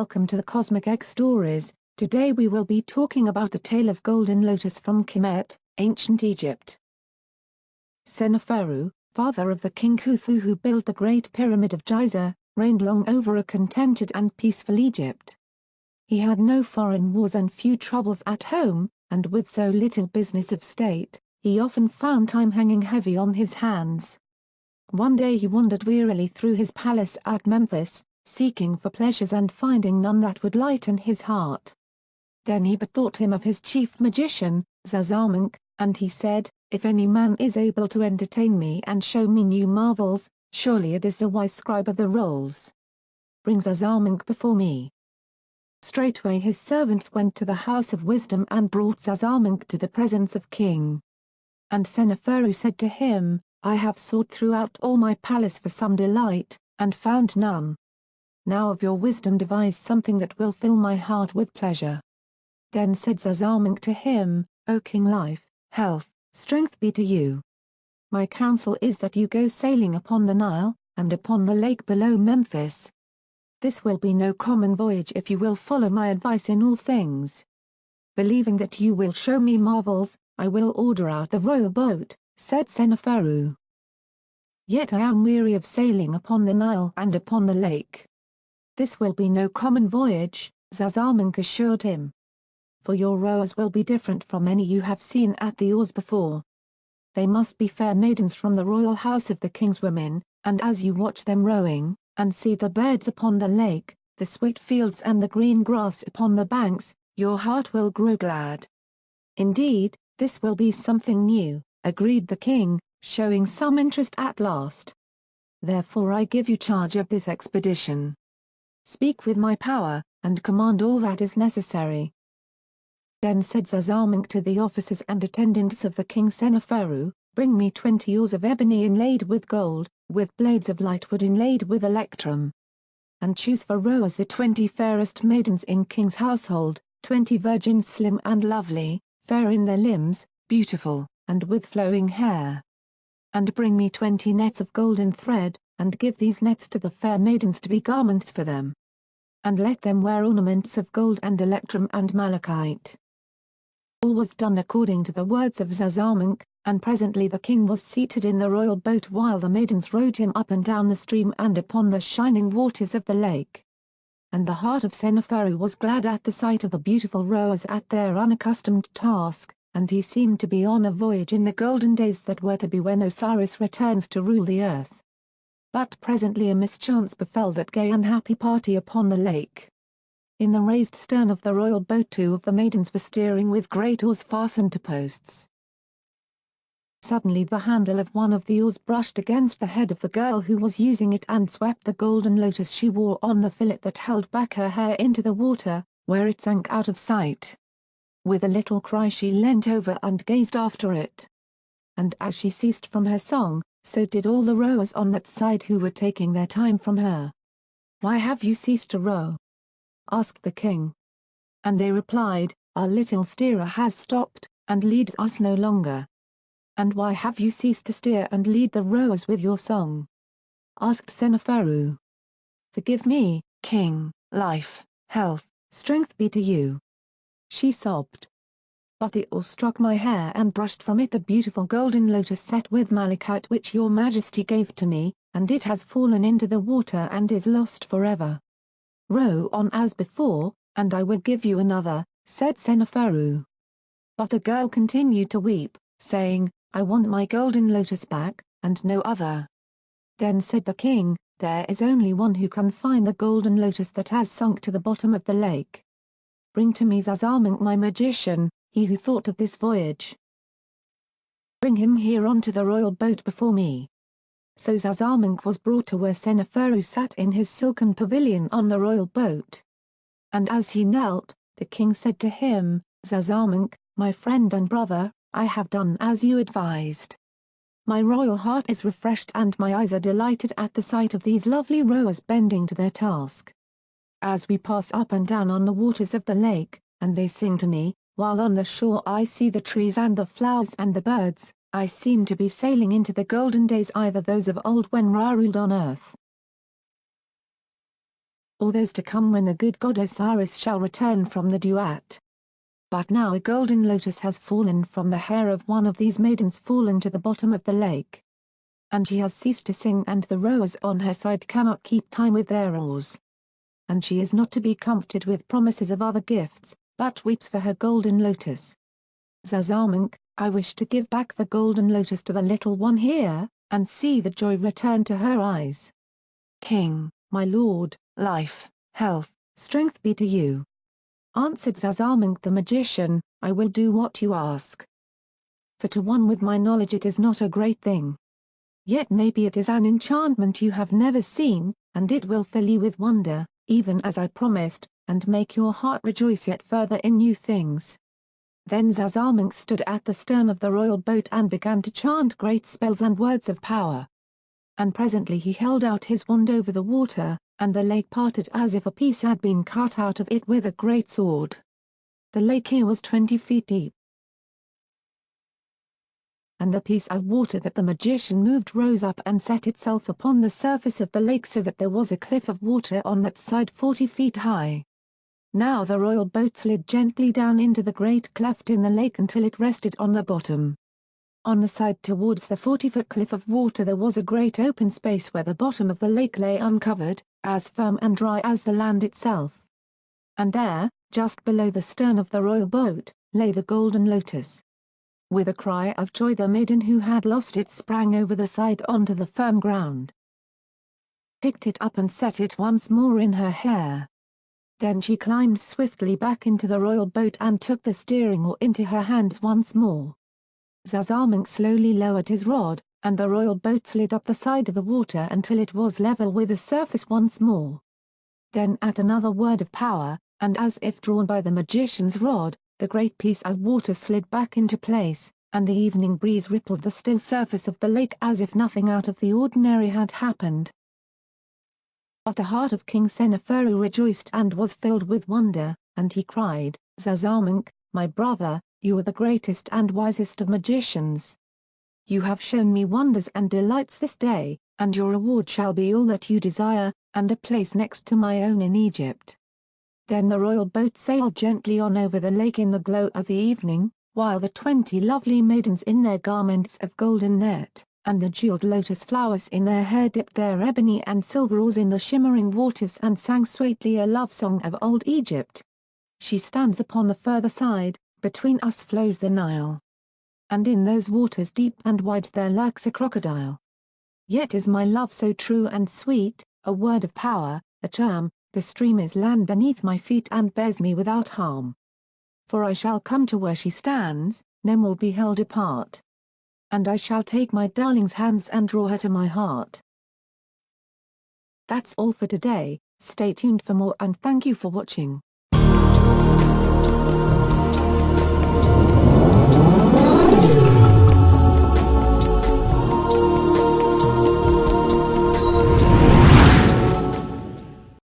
welcome to the Cosmic Egg Stories. Today we will be talking about the tale of Golden Lotus from Kemet, ancient Egypt. Seneferu, father of the king Khufu who built the Great Pyramid of Giza, reigned long over a contented and peaceful Egypt. He had no foreign wars and few troubles at home, and with so little business of state, he often found time hanging heavy on his hands. One day he wandered wearily through his palace at Memphis, seeking for pleasures and finding none that would lighten his heart. Then he bethought him of his chief magician, Zazamankh, and he said, "If any man is able to entertain me and show me new marvels, surely it is the wise scribe of the rolls. Bring Zazamankh before me." Straightway his servants went to the house of wisdom and brought Zazamankh to the presence of king. And Seneferu said to him, "I have sought throughout all my palace for some delight, and found none. Now of your wisdom devise something that will fill my heart with pleasure." Then said Zazamankh to him, "O king, life, health, strength be to you. My counsel is that you go sailing upon the Nile, and upon the lake below Memphis. This will be no common voyage if you will follow my advice in all things. Believing that you will show me marvels, I will order out the royal boat," said Seneferu. "Yet I am weary of sailing upon the Nile and upon the lake." "This will be no common voyage," Zazamankh assured him. "For your rowers will be different from any you have seen at the oars before. They must be fair maidens from the royal house of the king's women, and as you watch them rowing, and see the birds upon the lake, the sweet fields and the green grass upon the banks, your heart will grow glad." "Indeed, this will be something new," agreed the king, showing some interest at last. "Therefore I give you charge of this expedition. Speak with my power, and command all that is necessary." Then said Zazamankh to the officers and attendants of the king Seneferu, "Bring me 20 oars of ebony inlaid with gold, with blades of light wood inlaid with electrum. And choose for rowers the 20 fairest maidens in king's household, 20 virgins slim and lovely, fair in their limbs, beautiful, and with flowing hair. And bring me 20 nets of golden thread, and give these nets to the fair maidens to be garments for them. And let them wear ornaments of gold and electrum and malachite." All was done according to the words of Zazamankh, and presently the king was seated in the royal boat while the maidens rowed him up and down the stream and upon the shining waters of the lake. And the heart of Seneferu was glad at the sight of the beautiful rowers at their unaccustomed task, and he seemed to be on a voyage in the golden days that were to be when Osiris returns to rule the earth. But presently a mischance befell that gay and happy party upon the lake. In the raised stern of the royal boat 2 of the maidens were steering with great oars fastened to posts. Suddenly the handle of one of the oars brushed against the head of the girl who was using it and swept the golden lotus she wore on the fillet that held back her hair into the water, where it sank out of sight. With a little cry she leant over and gazed after it. And as she ceased from her song, so did all the rowers on that side who were taking their time from her. "Why have you ceased to row?" asked the king. And they replied, "Our little steerer has stopped, and leads us no longer." "And why have you ceased to steer and lead the rowers with your song?" asked Seneferu. "Forgive me, king, life, health, strength be to you," she sobbed. "But the oar struck my hair and brushed from it the beautiful golden lotus set with malachite which your majesty gave to me, and it has fallen into the water and is lost forever. Row on as before, and I will give you another," said Seneferu. But the girl continued to weep, saying, "I want my golden lotus back, and no other." Then said the king, "There is only one who can find the golden lotus that has sunk to the bottom of the lake. Bring to me Zazamankh my magician, he who thought of this voyage. Bring him here onto the royal boat before me." So Zazamankh was brought to where Seneferu sat in his silken pavilion on the royal boat. And as he knelt, the king said to him, "Zazamankh, my friend and brother, I have done as you advised. My royal heart is refreshed and my eyes are delighted at the sight of these lovely rowers bending to their task. As we pass up and down on the waters of the lake, and they sing to me, while on the shore I see the trees and the flowers and the birds, I seem to be sailing into the golden days, either those of old when Ra ruled on earth." or those to come when the good god Osiris shall return from the duat. But now a golden lotus has fallen from the hair of one of these maidens, fallen to the bottom of the lake. And she has ceased to sing, and the rowers on her side cannot keep time with their oars. And she is not to be comforted with promises of other gifts, but weeps for her golden lotus. Zazamankh, I wish to give back the golden lotus to the little one here, and see the joy return to her eyes. King, my lord, life, health, strength be to you. Answered Zazamankh the magician, I will do what you ask. For to one with my knowledge it is not a great thing. Yet maybe it is an enchantment you have never seen, and it will fill you with wonder, even as I promised, and make your heart rejoice yet further in new things. Then Zazamankh stood at the stern of the royal boat and began to chant great spells and words of power. And presently he held out his wand over the water, and the lake parted as if a piece had been cut out of it with a great sword. The lake here was 20 feet deep. And the piece of water that the magician moved rose up and set itself upon the surface of the lake, so that there was a cliff of water on that side 40 feet high. Now the royal boat slid gently down into the great cleft in the lake until it rested on the bottom. On the side towards the 40-foot cliff of water there was a great open space where the bottom of the lake lay uncovered, as firm and dry as the land itself. And there, just below the stern of the royal boat, lay the golden lotus. With a cry of joy the maiden who had lost it sprang over the side onto the firm ground, picked it up and set it once more in her hair. Then she climbed swiftly back into the royal boat and took the steering oar into her hands once more. Zazamankh slowly lowered his rod, and the royal boat slid up the side of the water until it was level with the surface once more. Then at another word of power, and as if drawn by the magician's rod, the great piece of water slid back into place, and the evening breeze rippled the still surface of the lake as if nothing out of the ordinary had happened. But the heart of King Seneferu rejoiced and was filled with wonder, and he cried, Zazamankh, my brother, you are the greatest and wisest of magicians. You have shown me wonders and delights this day, and your reward shall be all that you desire, and a place next to my own in Egypt. Then the royal boat sailed gently on over the lake in the glow of the evening, while the 20 lovely maidens in their garments of golden net, and the jeweled lotus flowers in their hair dipped their ebony and silver oars in the shimmering waters and sang sweetly a love song of old Egypt. She stands upon the further side, between us flows the Nile. And in those waters deep and wide there lurks a crocodile. Yet is my love so true and sweet, a word of power, a charm, the stream is land beneath my feet and bears me without harm. For I shall come to where she stands, no more be held apart. And I shall take my darling's hands and draw her to my heart. That's all for today, stay tuned for more and thank you for watching.